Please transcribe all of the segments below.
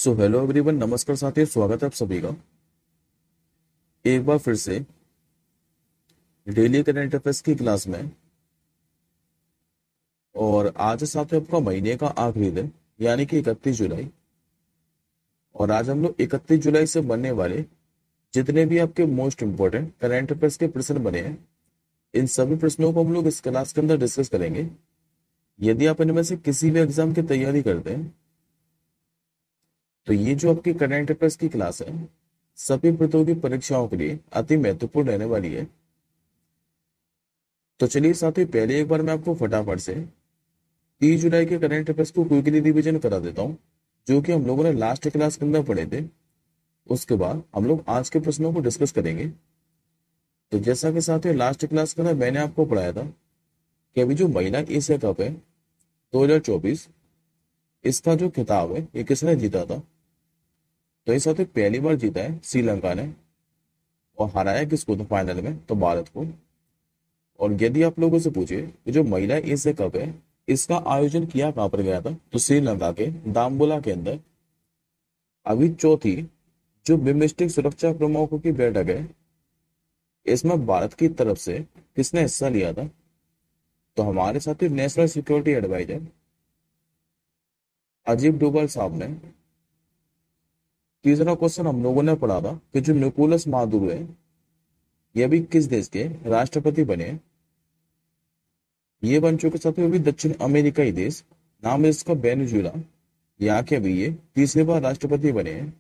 So hello everyone, नमस्कार साथियों, स्वागत है आप सभी का एक बार फिर से डेली करंट अफेयर्स की क्लास में। और आज है साथियों आपका महीने का आखिरी दिन, यानी कि 31 जुलाई। और आज हम लोग 31 जुलाई से बनने वाले जितने भी आपके मोस्ट इंपोर्टेंट करंट अफेयर्स के प्रश्न बने हैं, इन सभी प्रश्नों को हम लोग इस क्लास के अंदर डिस्कस करेंगे। यदि आप इनमें से किसी भी एग्जाम की तैयारी करते हैं तो ये जो आपकी करंट अफेयर्स की क्लास है सभी प्रतियोगी परीक्षाओं के लिए अति महत्वपूर्ण रहने वाली है। तो चलिए साथियों, पहले एक बार मैं आपको फटाफट से 30 जुलाई के करंट अफेयर्स को क्विकली रिवीजन करा देता हूँ, जो कि हम लोगों ने लास्ट क्लास के अंदर पढ़े थे। उसके बाद हम लोग आज के प्रश्नों को डिस्कस करेंगे। तो जैसा कि साथियों लास्ट क्लास के अंदर मैंने आपको पढ़ाया था कि अभी जो महिला एशिया कप है 2024, इसका जो खिताब है ये किसने जीता था। तो इस साथियों पहली बार जीता है श्रीलंका ने, और हराया किसको तो फाइनल में तो भारत को। और यदि आप लोगों से पूछे कि जो महिला एशिया कप है इसका आयोजन किया कहाँ पर गया था, तो श्रीलंका के दाम्बुला के अंदर। अभी चौथी जो बिम्स्टेक सुरक्षा प्रमुखों की बैठक है, इसमें भारत की तरफ से किसने हिस्सा लिया था, तो हमारे साथी national security adviser Ajit Doval साहब ने। तीसरा क्वेश्चन हम लोगों ने पढ़ा था कि जो निकोलस मादुरो है ये भी किस देश के राष्ट्रपति बने। ये बन चुके साथियों अभी दक्षिण अमेरिकाई देश, नाम है इसका वेनेजुएला। यहाँ के अभी ये तीसरी बार राष्ट्रपति बने हैं।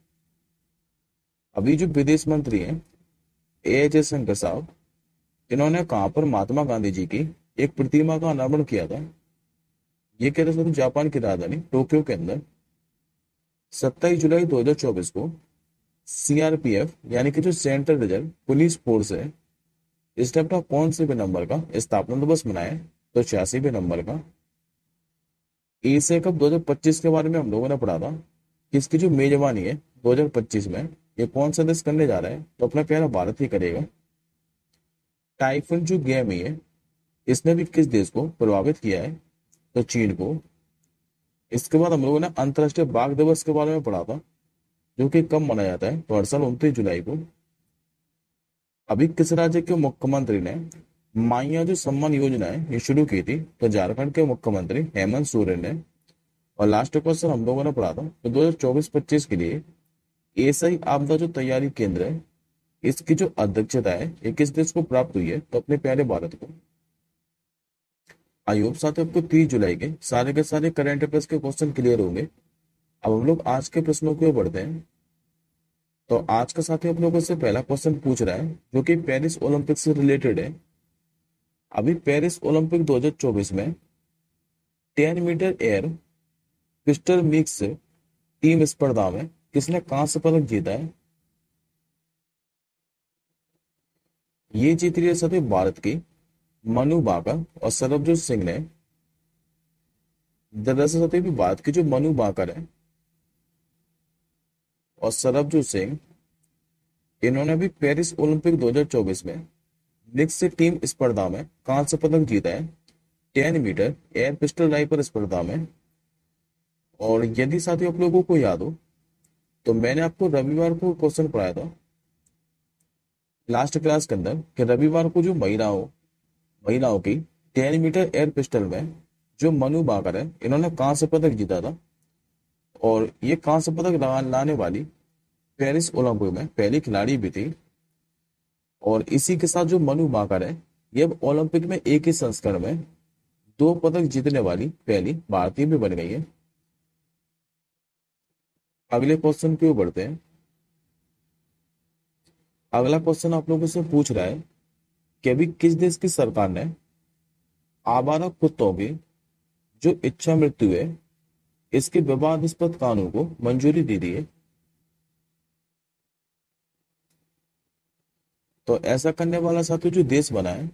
अभी जो विदेश मंत्री हैं ए जयशंकर साहब, इन्होंने कहां पर महात्मा गांधी जी की एक प्रतिमा का अनावरण किया था। ये कह रहे थे जापान की राजधानी टोक्यो के अंदर। 27 जुलाई 2024 को सीआरपीएफ यानी कि जो सेंट्रल रिजर्व पुलिस फोर्स है, इसने अपना कौन से भी नंबर का स्थापना दिवस मनाया, तो 86वें नंबर का। एशिया कप 2025 के बारे में हम लोगों ने पढ़ा था कि इसकी जो मेजबानी है 2025 में ये कौन सा देश करने जा रहा है, तो अपना प्यारा भारत ही करेगा। टाइफून जो गेम है इसने भी किस देश को प्रभावित किया है, तो चीन को। इसके बाद हम लोगों ने अंतर्राष्ट्रीय बाघ दिवस के बारे में पढ़ा था, जो कि कब मनाया जाता है, तो हर साल 29 जुलाई को। अभी किस राज्य के मुख्यमंत्री ने माइया जो सम्मान योजना है ये शुरू की थी, तो झारखंड के मुख्यमंत्री हेमंत सोरेन ने। और लास्ट क्वेश्चन हम लोगों ने पढ़ा था तो 2024-25 के लिए एसआई आपदा जो तैयारी केंद्र है इसकी जो अध्यक्षता है ये किस देश को प्राप्त हुई है, तो अपने प्यारे भारत को। आई होप साथियों आपको 30 जुलाई के सारे करंट अफेयर्स के क्वेश्चन क्लियर होंगे। अब हम लोग आज के प्रश्नों की ओर बढ़ते हैं। तो आज का साथी आप लोगों से पहला क्वेश्चन पूछ रहा है जो कि पेरिस ओलंपिक से रिलेटेड है। अभी पेरिस ओलंपिक 2024 में 10 metre air pistol mix team स्पर्धा में किसने कांस्य पदक जीता है। ये जीत रही है साथी भारत की मनु बाकर और सरबजोत सिंह ने। दरअसल साथी भी भारत की जो मनु बाकर है और सरबजोत सिंह, इन्होंने भी पेरिस ओलंपिक 2024 में मिक्स टीम स्पर्धा में कांस्य पदक जीता है 10 मीटर एयर पिस्टल राइफल स्पर्धा में। और यदि साथियों आप लोगों को याद हो तो मैंने आपको रविवार को क्वेश्चन पढ़ाया था लास्ट क्लास के अंदर कि रविवार को जो महिलाओं की 10 मीटर एयर पिस्टल में जो मनु बाकर है इन्होंने कांस्य पदक जीता था। और ये कांस्य पदक लाने वाली पेरिस ओलंपिक में पहली खिलाड़ी भी थी। और इसी के साथ जो मनु बाकर है ये अब ओलंपिक में एक ही संस्करण में 2 पदक जीतने वाली पहली भारतीय भी बन गई है। अगले क्वेश्चन की ओर बढ़ते हैं। अगला क्वेश्चन आप लोगों से पूछ रहा है कि अभी किस देश की सरकार ने आवारा कुत्तों की जो इच्छा मृत्यु है इसके विवादास्पद कानून को मंजूरी दे दी है। तो ऐसा करने वाला साथियों जो देश बना है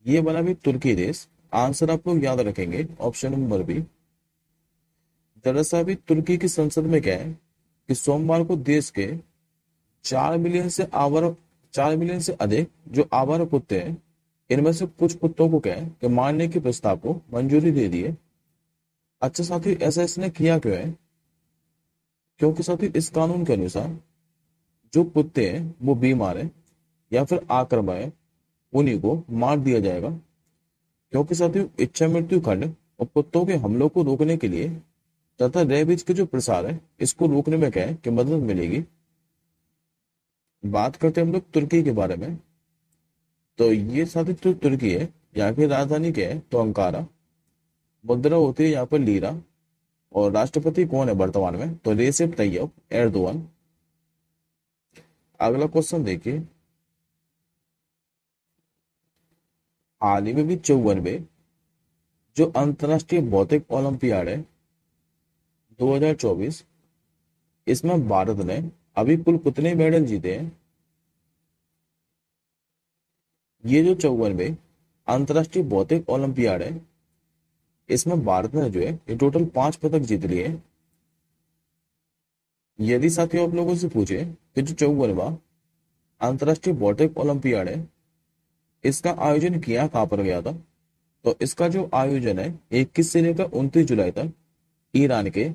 ये बना भी तुर्की देश। आंसर आप लोग याद रखेंगे ऑप्शन नंबर बी। दरअसल अभी तुर्की की संसद में क्या है कि सोमवार को देश के 4 मिलियन से अधिक जो आवारा कुत्ते हैं इनमें से कुछ कुत्तों को क्या है कि मारने के प्रस्ताव को मंजूरी दे दी है। अच्छा साथियों, ऐसा इसने किया क्यों है, क्योंकि साथियों इस कानून के अनुसार जो कुत्ते हैं वो बीमार हैं या फिर आक्रामक है, उन्हीं को मार दिया जाएगा। क्योंकि साथियों इच्छा मृत्यु खंड और कुत्तों के हमलों को रोकने के लिए तथा रेबीज के जो प्रसार है इसको रोकने में क्या है कि मदद मिलेगी। बात करते हैं हम लोग तुर्की के बारे में। तो ये साथी जो तुर्की है, यहाँ की राजधानी क्या है तो अंकारा, मुद्रा होती है यहाँ पर लीरा, और राष्ट्रपति कौन है वर्तमान में तो रेसिप तैयब एर्दोगन। अगला क्वेश्चन देखिए, हाल ही में भी 54वें जो अंतरराष्ट्रीय भौतिक ओलंपियाड है 2024, इसमें भारत ने अभी कुल कितने मेडल जीते हैं। ये जो 54वें अंतरराष्ट्रीय भौतिक ओलंपियाड है, इसमें भारत ने जो है ये टोटल 5 पदक जीत लिए हैं। यदि साथियों आप लोगों से पूछे कि जो 54वां अंतरराष्ट्रीय भौतिक ओलंपियाड है इसका आयोजन किया कहाँ पर गया था, तो इसका जो आयोजन है 21 से लेकर 29 जुलाई तक ईरान के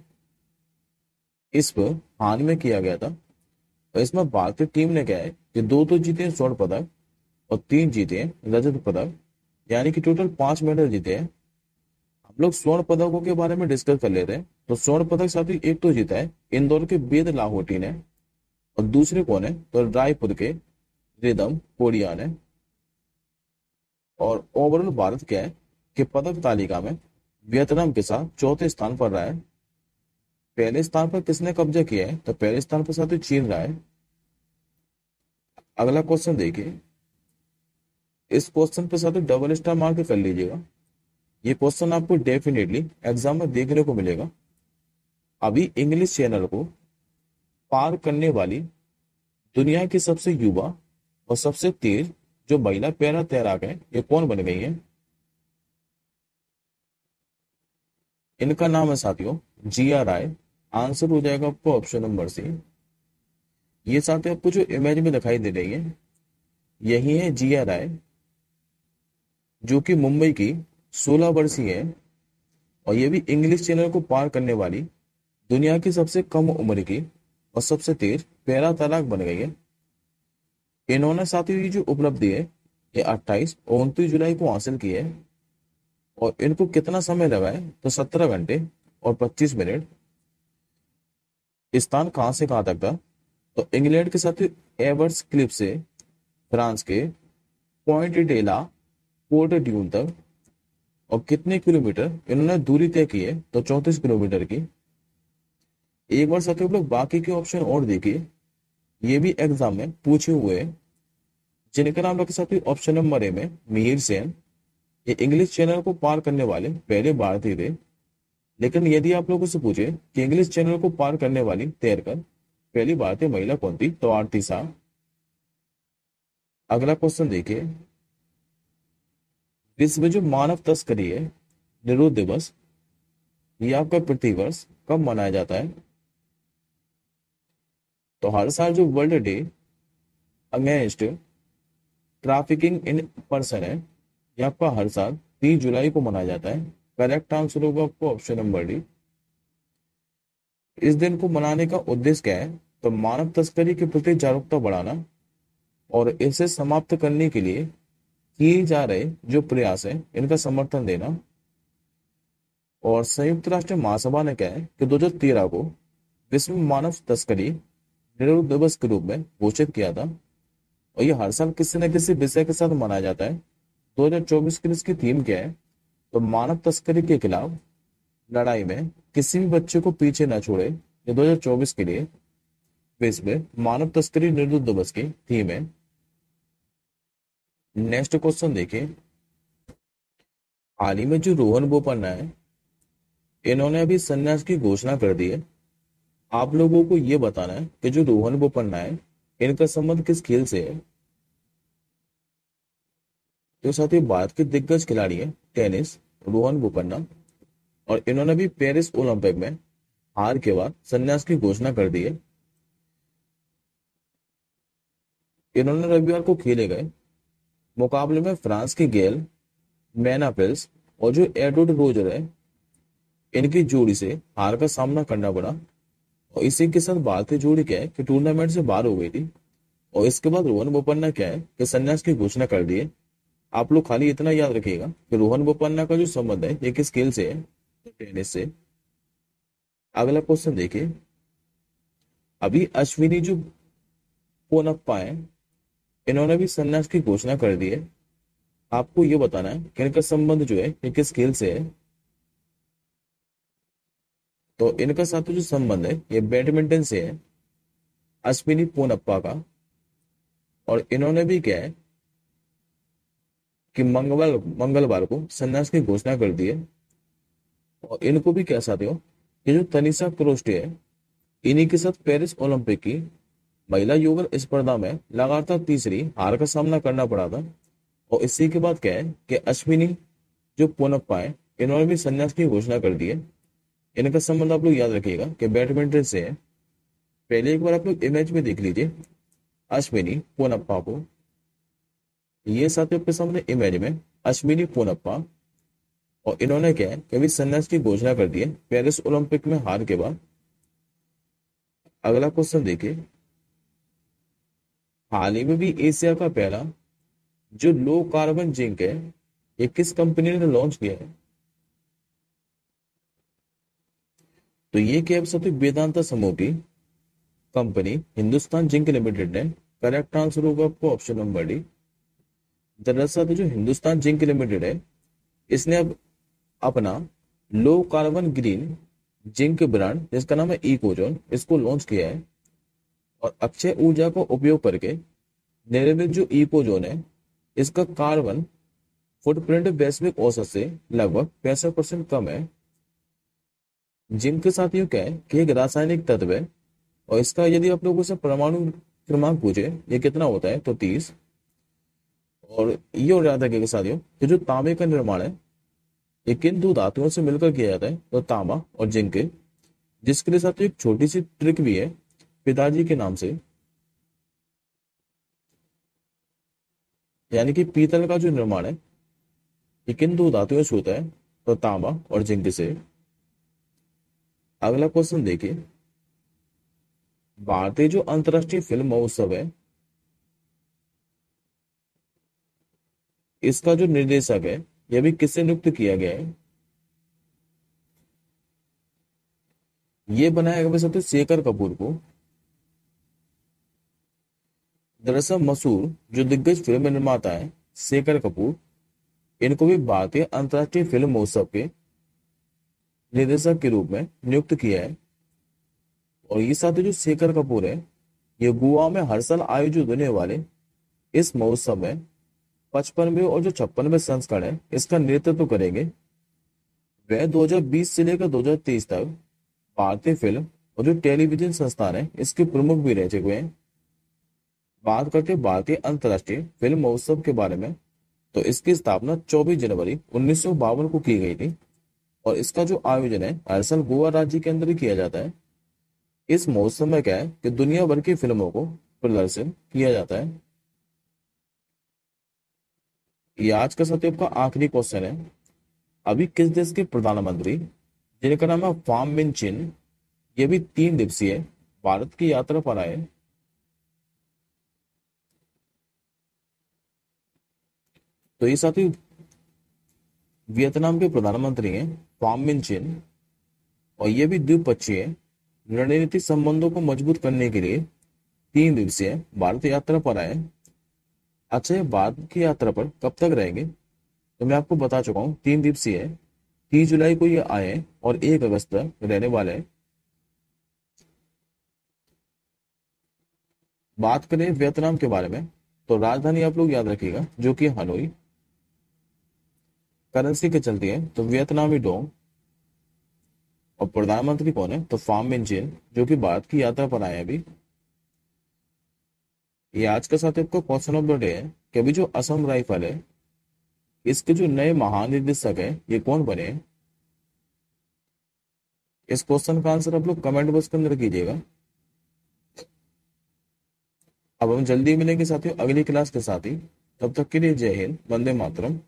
इस्फहान में किया गया था। और इसमें भारतीय टीम ने क्या है कि दो तो जीते हैं स्वर्ण पदक और 3 जीते हैं रजत पदक, यानी कि टोटल 5 मेडल जीते हैं। हम लोग स्वर्ण पदकों के बारे में डिस्कस कर लेते हैं। तो स्वर्ण पदक साथी एक तो जीता है इंदौर के वेद लाहोटी ने, और दूसरे कौन है तो रायपुर के रिदम कोडिया ने। और ओवरऑल भारत क्या है कि पदक तालिका में वियतनाम के साथ चौथे स्थान पर रहा है। पहले स्थान पर किसने कब्जा किया है तो पहले स्थान पर साथी चीन रहा है। अगला क्वेश्चन देखिए, इस क्वेश्चन पे साथी डबल स्टार मार के कर लीजिएगा। ये क्वेश्चन आपको डेफिनेटली एग्जाम में देखने को मिलेगा। अभी इंग्लिश चैनल को पार करने वाली दुनिया की सबसे युवा और सबसे तेज जो महिला पैरा तैराक है ये कौन बन गई है। इनका नाम है साथियों जिया राय। आंसर हो जाएगा आपको ऑप्शन नंबर सी। ये साथियों आपको जो इमेज में दिखाई दे रही है यही है जिया राय, जो कि मुंबई की 16 वर्षीय है, और ये भी इंग्लिश चैनल को पार करने वाली दुनिया की सबसे कम उम्र की और सबसे तेज पैरा तैराक बन गई है। इन्होंने साथियों की जो उपलब्धि है ये 28 और 29 जुलाई को हासिल की है, और इनको कितना समय लगा है तो 17 घंटे और 25 मिनट। स्थान कहां से कहां तक था तो इंग्लैंड के साथ एवर्स क्लिप से फ्रांस के पॉइंट डेला पोर्ट ड्यून तक। और कितने किलोमीटर इन्होंने दूरी तय की है तो 34 किलोमीटर की। एक बार साथियों लोग बाकी के ऑप्शन और देखिए, ये भी एग्जाम में पूछे हुए हैं। जिनका नाम रखे साथियों ऑप्शन नंबर ए में मिहिर सेन। ये इंग्लिश चैनल को पार करने वाले पहले भारतीय थे। लेकिन यदि आप लोगों से पूछे कि इंग्लिश चैनल को पार करने वाली तैरकर पहली भारतीय महिला कौन थी तो आरती शाह। अगला क्वेश्चन देखिए, विश्व में जो मानव तस्करी है निरोध दिवस ये आपका प्रतिवर्ष कब मनाया जाता है। तो हर साल जो world day against trafficking in person है ये आपका हर साल 30 जुलाई को मनाया जाता है। करेक्ट आंसर होगा आपको ऑप्शन नंबर डी। इस दिन को मनाने का उद्देश्य क्या है तो मानव तस्करी के प्रति जागरूकता बढ़ाना और इसे समाप्त करने के लिए किए जा रहे जो प्रयास है इनका समर्थन देना। और संयुक्त राष्ट्र महासभा ने क्या है कि 2013 को विश्व मानव तस्करी निरोध दिवस के रूप में घोषित किया था, और ये हर साल किसी न किसी विषय के साथ मनाया जाता है। 2024 की इसकी थीम क्या है तो मानव तस्करी के खिलाफ लड़ाई में किसी भी बच्चे को पीछे न छोड़े। ये 2024 के लिए विश्व मानव तस्करी निरोध दिवस की थीम है। नेक्स्ट क्वेश्चन देखिए, हाल ही में जो रोहन बोपन्ना है इन्होंने अभी संन्यास की घोषणा कर दी है। आप लोगों को यह बताना है कि जो रोहन बोपन्ना है इनका संबंध किस खेल से है। तो साथ ही भारत के दिग्गज खिलाड़ी है टेनिस रोहन बोपन्ना, और इन्होंने भी पेरिस ओलंपिक में हार के बाद संन्यास की घोषणा कर दी है। इन्होंने रविवार को खेले गए मुकाबले में फ्रांस की गेल मैनाफिल्स और जो एडवर्ड रोजर है इनकी जोड़ी से हार का सामना करना पड़ा, और इसी के साथ भारतीय जोड़ी क्या है कि टूर्नामेंट से बाहर हो गई थी। और इसके बाद रोहन बोपन्ना क्या है कि संन्यास की घोषणा कर दी है। आप लोग खाली इतना याद रखिएगा कि रोहन बोपन्ना का जो संबंध है ये किस खेल से है, तो टेनिस से। अगला क्वेश्चन देखिए, अभी अश्विनी जो पोनप्पा है, इन्होंने भी संन्यास की घोषणा कर दी है। आपको ये बताना है कि इनका संबंध जो है ये किस खेल से है। तो इनका साथ जो संबंध है ये बैडमिंटन से है, अश्विनी पोनप्पा का। और इन्होंने भी क्या है कि मंगलवार को संन्यास की घोषणा कर दी है। और इनको भी कह सकते हो, ये जो तनिषा क्रोस्टे है, इन्हीं के साथ पेरिस ओलंपिक की महिला युगल स्पर्धा में लगातार तीसरी हार का सामना करना पड़ा था। और इसी के बाद क्या है कि अश्विनी जो पोनप्पा है, इन्होंने भी संन्यास की घोषणा कर दी है। इनका संबंध आप लोग याद रखिएगा कि बैडमिंटन से है। पहले एक बार आप लोग इमेज में देख लीजिए अश्विनी पोनप्पा को। ये साथ आपके सामने इमेज में अश्विनी पोनप्पा। और इन्होंने क्या है कि अभी संन्यास की घोषणा कर दी है पेरिस ओलंपिक में हार के बाद। अगला क्वेश्चन देखिए, हाल ही में भी एशिया का पहला जो लो कार्बन जिंक है, ये किस कंपनी ने लॉन्च किया है। तो ये क्या है, वेदांता समूह की कंपनी हिंदुस्तान जिंक लिमिटेड ने। करेक्ट आंसर होगा आपको ऑप्शन नंबर डी। दरअसल जो हिंदुस्तान जिंक लिमिटेड है, इसने अब अपना low carbon green zinc brand जिसका नाम है इकोजोन, इसको लॉन्च किया है। और अक्षय ऊर्जा को उपयोग करके निर्मित जो इकोजोन है, इसका कार्बन फुटप्रिंट वैश्विक औसत से लगभग 65% कम है। जिंक के साथ यूं क्या है कि एक रासायनिक तत्व है। और इसका यदि आप लोगों से परमाणु क्रमांक पूछे ये कितना होता है, तो 30। और ये और याद रखिएगा साथियों कि जो तांबे का निर्माण है ये किन दो धातुओं से मिलकर किया जाता है, तो तांबा और जिंक। जिसके लिए साथियों एक छोटी सी ट्रिक भी है पिताजी के नाम से। यानी कि पीतल का जो निर्माण है ये किन दो धातुओं से होता है, तो तांबा और जिंक से। अगला क्वेश्चन देखिए, भारतीय जो अंतर्राष्ट्रीय फिल्म महोत्सव है, इसका जो निर्देशक है यह भी किससे नियुक्त किया गया है। ये बनाया गया वैसे तो शेखर कपूर को। दरअसल मशहूर जो दिग्गज फिल्म निर्माता है शेखर कपूर, इनको भी भारतीय अंतर्राष्ट्रीय फिल्म महोत्सव के निर्देशक के रूप में नियुक्त किया है। और ये साथ ही जो शेखर कपूर है, ये गोवा में हर साल आयोजित होने वाले इस महोत्सव में 55वें और जो 56वें संस्करण है इसका नेतृत्व करेंगे। वह 2020 से लेकर 2023 तक भारतीय फिल्म और जो टेलीविजन संस्थान है इसके प्रमुख भी रह चुके हैं। बात करते हैं भारतीय अंतर्राष्ट्रीय फिल्म महोत्सव के बारे में, तो इसकी स्थापना 24 जनवरी 1952 को की गई थी। और इसका जो आयोजन है हर साल गोवा राज्य के अंदर ही किया जाता है। इस महोत्सव में क्या है कि दुनिया भर की फिल्मों को प्रदर्शन किया जाता है। ये आज का सत्य का आखिरी क्वेश्चन है, अभी किस देश के प्रधानमंत्री जिनका नाम है फाम मिन चिन, ये भी 3 दिवसीय भारत की यात्रा पर आए। तो ये साथी वियतनाम के प्रधानमंत्री हैं फाम मिन चिन। और ये भी द्विपक्षीय रणनीतिक संबंधों को मजबूत करने के लिए 3 दिवसीय भारत यात्रा पर आए। अच्छा, ये भारत की यात्रा पर कब तक रहेंगे, तो मैं आपको बता चुका हूँ 3 दिवसीय है। 30 जुलाई को ये आए हैं और 1 अगस्त तक रहने वाले हैं। बात करें वियतनाम के बारे में, तो राजधानी आप लोग याद रखिएगा जो कि हनोई। करेंसी के चलती है तो वियतनामी डोंग। और प्रधानमंत्री कौन है, तो फाम मिन चिन जो कि भारत की यात्रा पर आए हैं अभी। ये आज का साथ आपको क्वेश्चन ऑफ द डे है कि अभी जो असम राइफल है इसके जो नए महानिदेशक है ये कौन बने हैं। इस क्वेश्चन का आंसर आप लोग कमेंट बॉक्स के अंदर कीजिएगा। अब हम जल्दी मिलेंगे साथियों अगली क्लास के साथ ही। तब तक के लिए जय हिंद, वंदे मातरम।